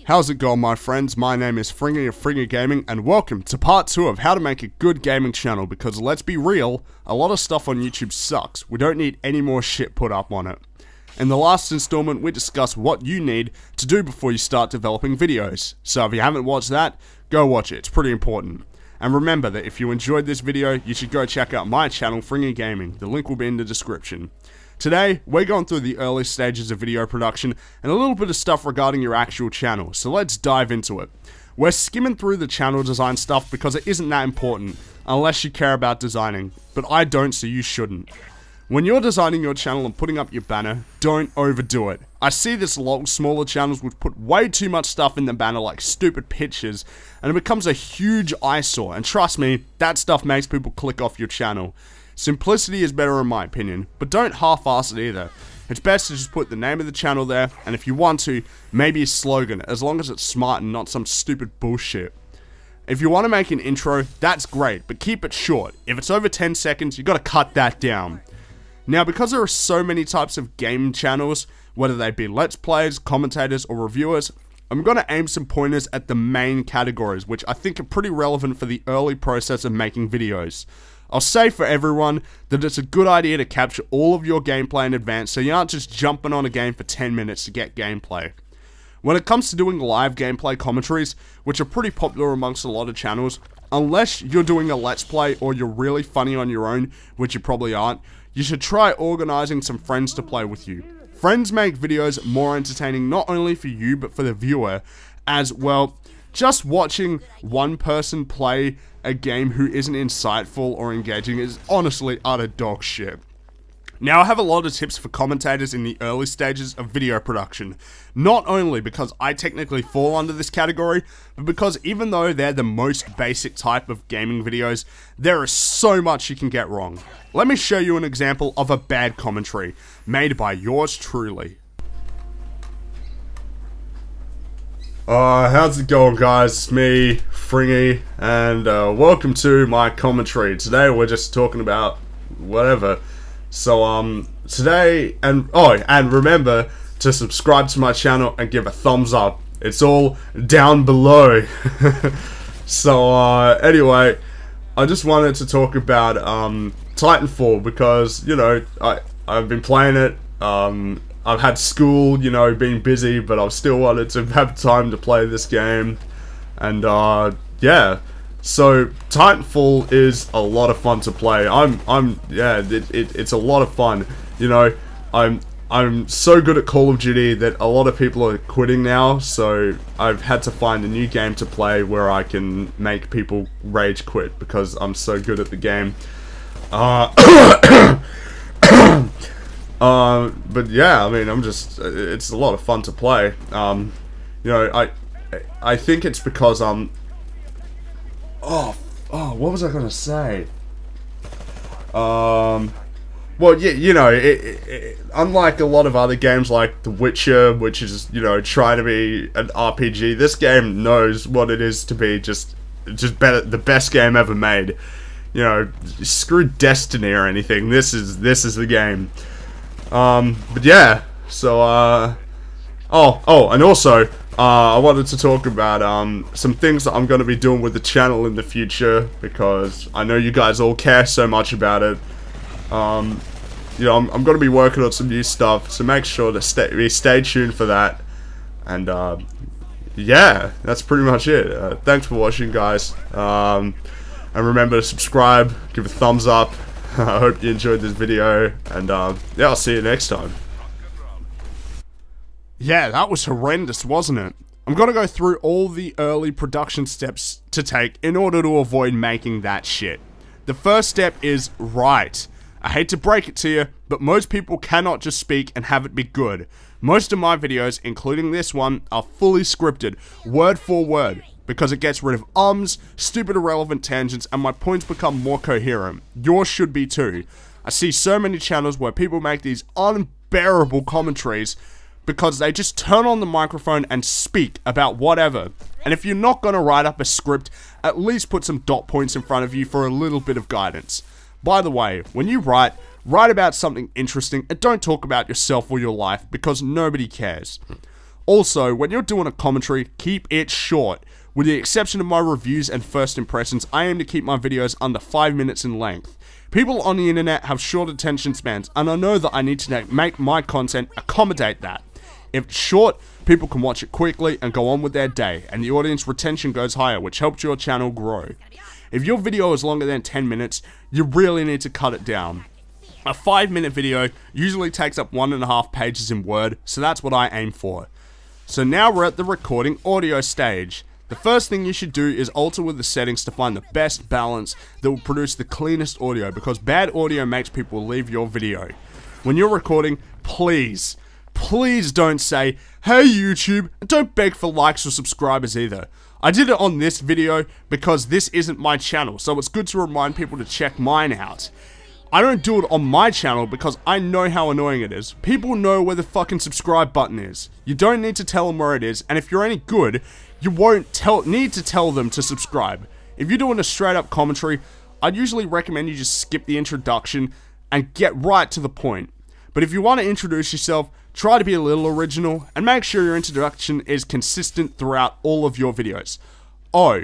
How's it going, my friends? My name is Fringy of FringyGaming, and welcome to part 2 of how to make a good gaming channel, because let's be real, a lot of stuff on YouTube sucks. We don't need any more shit put up on it. In the last installment, we discussed what you need to do before you start developing videos. So if you haven't watched that, go watch it, it's pretty important. And remember that if you enjoyed this video, you should go check out my channel, FringyGaming. The link will be in the description. Today, we're going through the early stages of video production and a little bit of stuff regarding your actual channel, so let's dive into it. We're skimming through the channel design stuff because it isn't that important, unless you care about designing, but I don't, so you shouldn't. When you're designing your channel and putting up your banner, don't overdo it. I see this a lot with smaller channels which put way too much stuff in the banner, like stupid pictures, and it becomes a huge eyesore, and trust me, that stuff makes people click off your channel. Simplicity is better in my opinion, but don't half-ass it either. It's best to just put the name of the channel there, and if you want to, maybe a slogan, as long as it's smart and not some stupid bullshit. If you want to make an intro, that's great, but keep it short. If it's over 10 seconds, you gotta cut that down. Now, because there are so many types of game channels, whether they be Let's Plays, commentators, or reviewers, I'm gonna aim some pointers at the main categories, which I think are pretty relevant for the early process of making videos. I'll say for everyone that it's a good idea to capture all of your gameplay in advance so you aren't just jumping on a game for 10 minutes to get gameplay. When it comes to doing live gameplay commentaries, which are pretty popular amongst a lot of channels, unless you're doing a Let's Play or you're really funny on your own, which you probably aren't, you should try organizing some friends to play with you. Friends make videos more entertaining not only for you but for the viewer, as well. Just watching one person play a game who isn't insightful or engaging is honestly utter dog shit. Now, I have a lot of tips for commentators in the early stages of video production, not only because I technically fall under this category, but because even though they're the most basic type of gaming videos, there is so much you can get wrong. Let me show you an example of a bad commentary, made by yours truly. How's it going, guys? It's me, Fringy, and welcome to my commentary. Today we're just talking about whatever. So today, and remember to subscribe to my channel and give a thumbs up. It's all down below. So anyway, I just wanted to talk about Titanfall because, you know, I've been playing it. I've had school, you know, been busy, but I've still wanted to have time to play this game, and yeah. So Titanfall is a lot of fun to play. It's a lot of fun. You know, I'm so good at Call of Duty that a lot of people are quitting now. So I've had to find a new game to play where I can make people rage quit because I'm so good at the game. But yeah, I mean, it's a lot of fun to play. You know, I think it's because, what was I gonna say? Well, yeah, you know, unlike a lot of other games like The Witcher, which is, you know, trying to be an RPG, this game knows what it is to be just better, the best game ever made. You know, screw Destiny or anything. This is the game. But yeah, so, and also, I wanted to talk about, some things that I'm going to be doing with the channel in the future, because I know you guys all care so much about it. You know, I'm going to be working on some new stuff, so make sure to stay tuned for that, and, yeah, that's pretty much it. Thanks for watching, guys, and remember to subscribe, give a thumbs up. I hope you enjoyed this video, and yeah, I'll see you next time. Yeah, that was horrendous, wasn't it? I'm gonna go through all the early production steps to take in order to avoid making that shit. The first step is write. I hate to break it to you, but most people cannot just speak and have it be good. Most of my videos, including this one, are fully scripted, word for word, because it gets rid of ums, stupid irrelevant tangents, and my points become more coherent. Yours should be too. I see so many channels where people make these unbearable commentaries because they just turn on the microphone and speak about whatever. And if you're not gonna write up a script, at least put some dot points in front of you for a little bit of guidance. By the way, when you write about something interesting and don't talk about yourself or your life because nobody cares. Also, when you're doing a commentary, keep it short. With the exception of my reviews and first impressions, I aim to keep my videos under 5 minutes in length. People on the internet have short attention spans, and I know that I need to make my content accommodate that. If it's short, people can watch it quickly and go on with their day, and the audience retention goes higher, which helps your channel grow. If your video is longer than 10 minutes, you really need to cut it down. A 5-minute video usually takes up 1.5 pages in Word, so that's what I aim for. So now we're at the recording audio stage. The first thing you should do is alter with the settings to find the best balance that will produce the cleanest audio, because bad audio makes people leave your video. When you're recording, please don't say, "Hey YouTube," and don't beg for likes or subscribers either. I did it on this video because this isn't my channel, so it's good to remind people to check mine out. I don't do it on my channel because I know how annoying it is. People know where the fucking subscribe button is. You don't need to tell them where it is, and if you're any good, you won't need to tell them to subscribe. If you're doing a straight up commentary, I'd usually recommend you just skip the introduction and get right to the point. But if you want to introduce yourself, try to be a little original and make sure your introduction is consistent throughout all of your videos. Oh,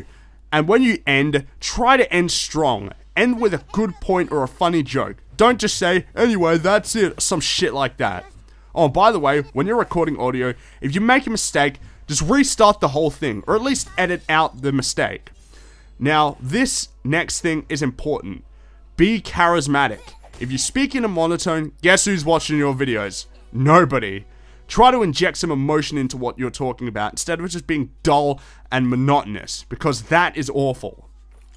and when you end, try to end strong. End with a good point or a funny joke. Don't just say, "Anyway, that's it," some shit like that. Oh, by the way, when you're recording audio, if you make a mistake, just restart the whole thing, or at least edit out the mistake. Now, this next thing is important. Be charismatic. If you speak in a monotone, guess who's watching your videos? Nobody. Try to inject some emotion into what you're talking about, instead of just being dull and monotonous, because that is awful.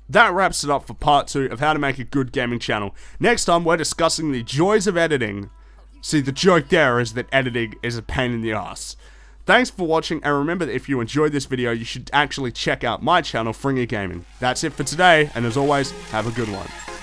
That wraps it up for part 2 of how to make a good gaming channel. Next time, we're discussing the joys of editing. See, the joke there is that editing is a pain in the ass. Thanks for watching, and remember that if you enjoyed this video, you should actually check out my channel, FringyGaming. That's it for today, and as always, have a good one.